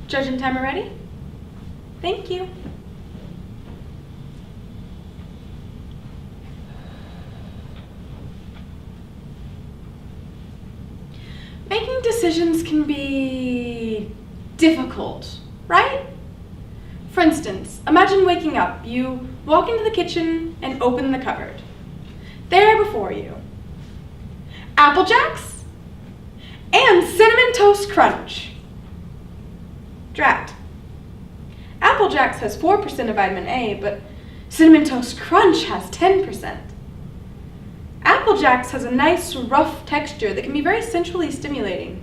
Judge and timer ready? Thank you. Making decisions can be difficult, right? For instance, imagine waking up. You walk into the kitchen and open the cupboard. There before you, Apple Jacks and Cinnamon Toast Crunch. Drat. Apple Jacks has 4% of vitamin A, but Cinnamon Toast Crunch has 10%. Apple Jacks has a nice, rough texture that can be very sensually stimulating.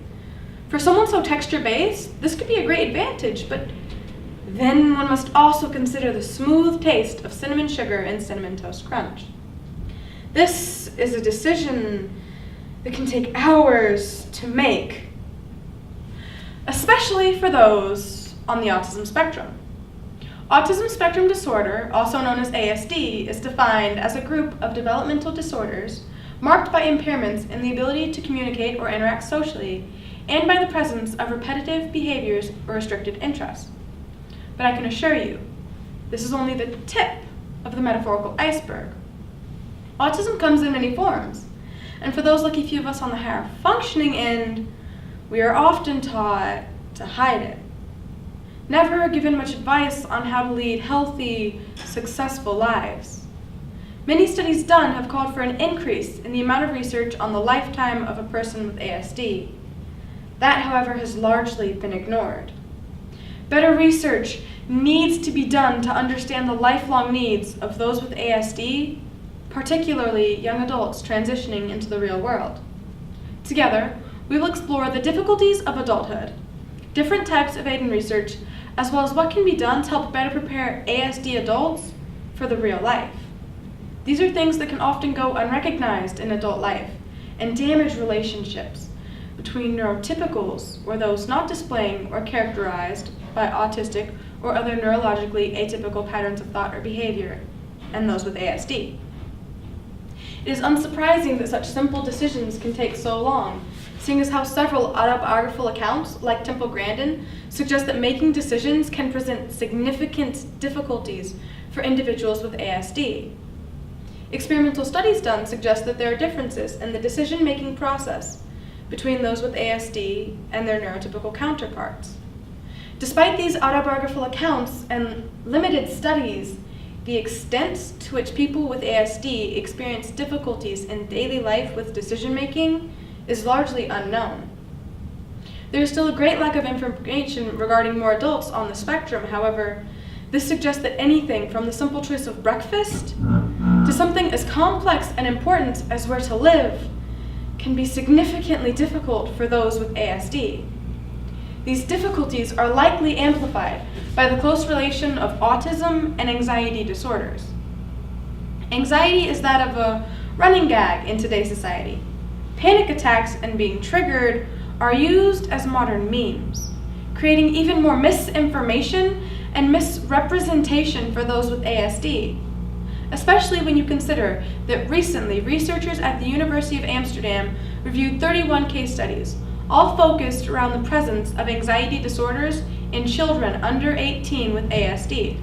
For someone so texture-based, this could be a great advantage, but then one must also consider the smooth taste of cinnamon sugar and Cinnamon Toast Crunch. This is a decision that can take hours to make, especially for those on the autism spectrum. Autism spectrum disorder, also known as ASD, is defined as a group of developmental disorders marked by impairments in the ability to communicate or interact socially and by the presence of repetitive behaviors or restricted interests. But I can assure you, this is only the tip of the metaphorical iceberg. Autism comes in many forms, and for those lucky few of us on the higher functioning end, we are often taught to hide it. Never given much advice on how to lead healthy, successful lives. Many studies done have called for an increase in the amount of research on the lifetime of a person with ASD. That, however, has largely been ignored. Better research needs to be done to understand the lifelong needs of those with ASD, particularly young adults transitioning into the real world. Together, we will explore the difficulties of adulthood, different types of aid and research, as well as what can be done to help better prepare ASD adults for the real life. These are things that can often go unrecognized in adult life and damage relationships between neurotypicals, or those not displaying or characterized by autistic or other neurologically atypical patterns of thought or behavior, and those with ASD. It is unsurprising that such simple decisions can take so long, seeing as how several autobiographical accounts, like Temple Grandin, suggest that making decisions can present significant difficulties for individuals with ASD. Experimental studies done suggest that there are differences in the decision-making process between those with ASD and their neurotypical counterparts. Despite these autobiographical accounts and limited studies, the extent to which people with ASD experience difficulties in daily life with decision-making is largely unknown. There is still a great lack of information regarding more adults on the spectrum. However, this suggests that anything from the simple choice of breakfast to something as complex and important as where to live can be significantly difficult for those with ASD. These difficulties are likely amplified by the close relation of autism and anxiety disorders. Anxiety is that of a running gag in today's society. Panic attacks and being triggered are used as modern memes, creating even more misinformation and misrepresentation for those with ASD, especially when you consider that recently researchers at the University of Amsterdam reviewed 31 case studies, all focused around the presence of anxiety disorders in children under 18 with ASD.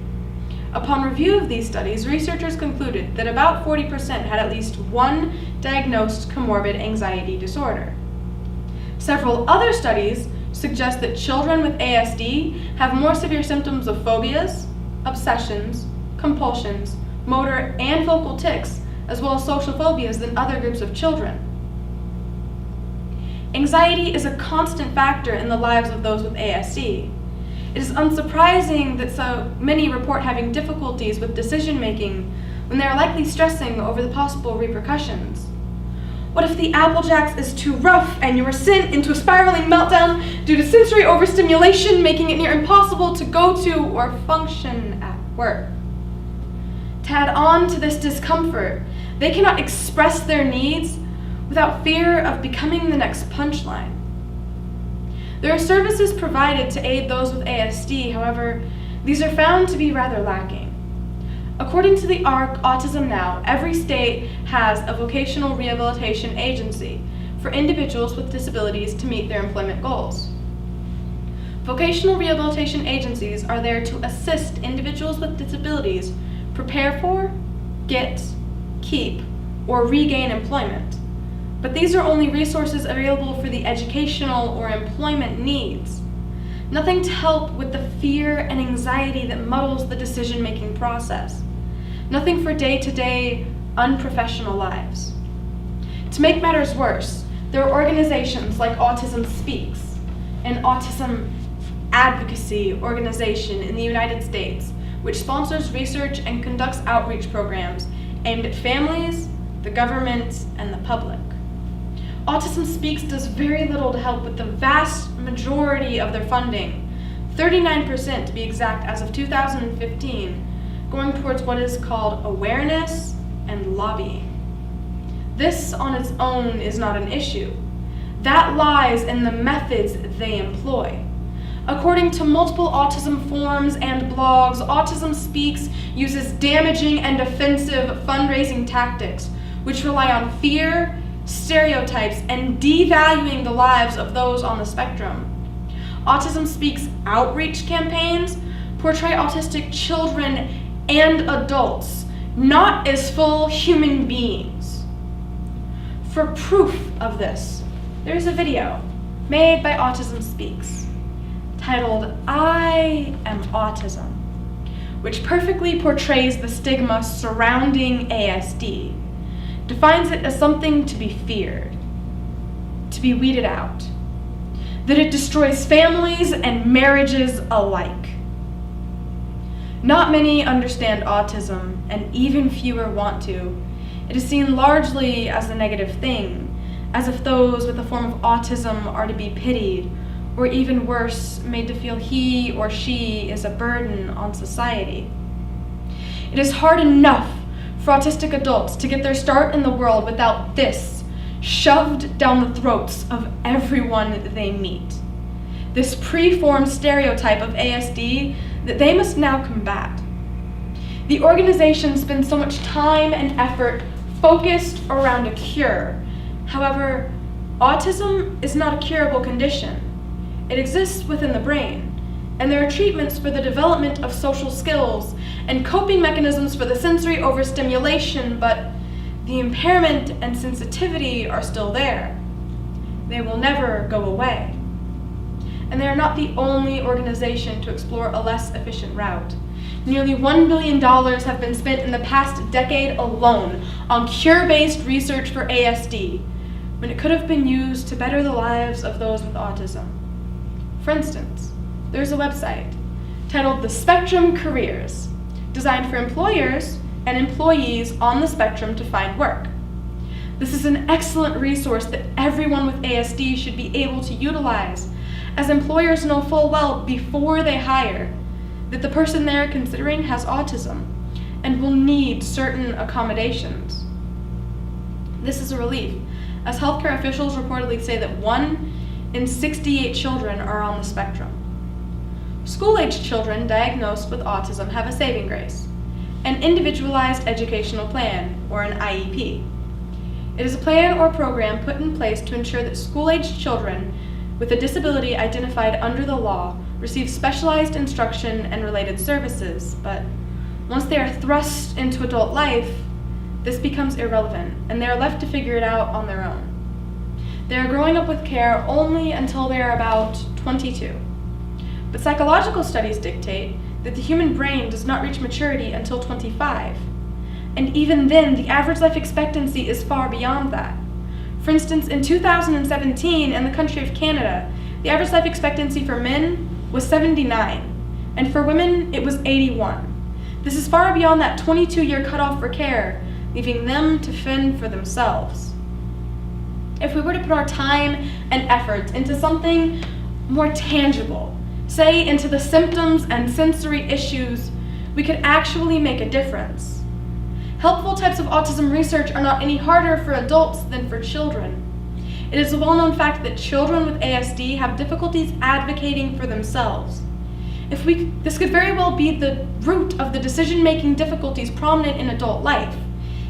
Upon review of these studies, researchers concluded that about 40% had at least one diagnosed comorbid anxiety disorder. Several other studies suggest that children with ASD have more severe symptoms of phobias, obsessions, compulsions, motor and vocal tics, as well as social phobias than other groups of children. Anxiety is a constant factor in the lives of those with ASD. It is unsurprising that so many report having difficulties with decision-making when they are likely stressing over the possible repercussions. What if the Apple Jacks is too rough and you are sent into a spiraling meltdown due to sensory overstimulation, making it near impossible to go to or function at work? To add on to this discomfort, they cannot express their needs without fear of becoming the next punchline. There are services provided to aid those with ASD, however, these are found to be rather lacking. According to the ARC Autism Now, every state has a vocational rehabilitation agency for individuals with disabilities to meet their employment goals. Vocational rehabilitation agencies are there to assist individuals with disabilities prepare for, get, keep, or regain employment. But these are only resources available for the educational or employment needs. Nothing to help with the fear and anxiety that muddles the decision-making process. Nothing for day-to-day, unprofessional lives. To make matters worse, there are organizations like Autism Speaks, an autism advocacy organization in the United States, which sponsors research and conducts outreach programs aimed at families, the government, and the public. Autism Speaks does very little to help with the vast majority of their funding, 39% to be exact as of 2015, going towards what is called awareness and lobbying. This on its own is not an issue. That lies in the methods they employ. According to multiple autism forums and blogs, Autism Speaks uses damaging and offensive fundraising tactics, which rely on fear, stereotypes, and devaluing the lives of those on the spectrum. Autism Speaks outreach campaigns portray autistic children and adults not as full human beings. For proof of this, there's a video made by Autism Speaks titled "I Am Autism," which perfectly portrays the stigma surrounding ASD, defines it as something to be feared, to be weeded out, that it destroys families and marriages alike. Not many understand autism, and even fewer want to. It is seen largely as a negative thing, as if those with a form of autism are to be pitied, or even worse, made to feel he or she is a burden on society. It is hard enough for autistic adults to get their start in the world without this shoved down the throats of everyone they meet. This preformed stereotype of ASD that they must now combat. The organization spends so much time and effort focused around a cure. However, autism is not a curable condition. It exists within the brain, and there are treatments for the development of social skills and coping mechanisms for the sensory overstimulation, but the impairment and sensitivity are still there. They will never go away. And they are not the only organization to explore a less efficient route. Nearly $1 billion have been spent in the past decade alone on cure-based research for ASD, when it could have been used to better the lives of those with autism. For instance, there's a website titled The Spectrum Careers, designed for employers and employees on the spectrum to find work. This is an excellent resource that everyone with ASD should be able to utilize, as employers know full well before they hire that the person they're considering has autism and will need certain accommodations. This is a relief, as healthcare officials reportedly say that 1 in 68 children are on the spectrum. School-aged children diagnosed with autism have a saving grace, an individualized educational plan, or an IEP. It is a plan or program put in place to ensure that school-aged children with a disability identified under the law receive specialized instruction and related services, but once they are thrust into adult life, this becomes irrelevant, and they are left to figure it out on their own. They are growing up with care only until they are about 22. But psychological studies dictate that the human brain does not reach maturity until 25. And even then, the average life expectancy is far beyond that. For instance, in 2017, in the country of Canada, the average life expectancy for men was 79, and for women, it was 81. This is far beyond that 22-year cutoff for care, leaving them to fend for themselves. If we were to put our time and effort into something more tangible, say into the symptoms and sensory issues, we could actually make a difference. Helpful types of autism research are not any harder for adults than for children. It is a well-known fact that children with ASD have difficulties advocating for themselves. This could very well be the root of the decision-making difficulties prominent in adult life.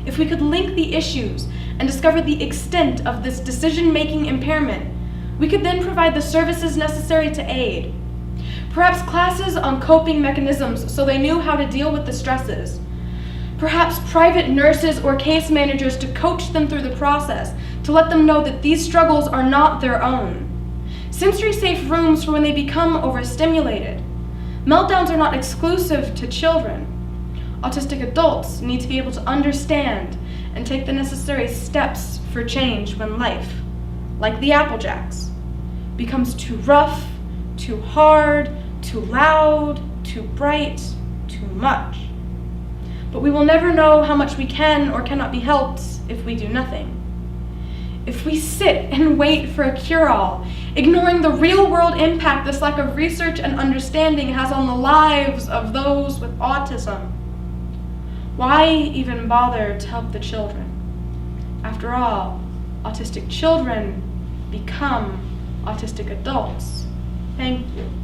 If we could link the issues and discover the extent of this decision-making impairment, we could then provide the services necessary to aid. Perhaps classes on coping mechanisms so they knew how to deal with the stresses. Perhaps private nurses or case managers to coach them through the process, to let them know that these struggles are not their own. Sensory-safe rooms for when they become overstimulated. Meltdowns are not exclusive to children. Autistic adults need to be able to understand and take the necessary steps for change when life, like the Apple Jacks, becomes too rough, too hard, too loud, too bright, too much. But we will never know how much we can or cannot be helped if we do nothing. If we sit and wait for a cure-all, ignoring the real-world impact this lack of research and understanding has on the lives of those with autism, why even bother to help the children? After all, autistic children become autistic adults. Thank you.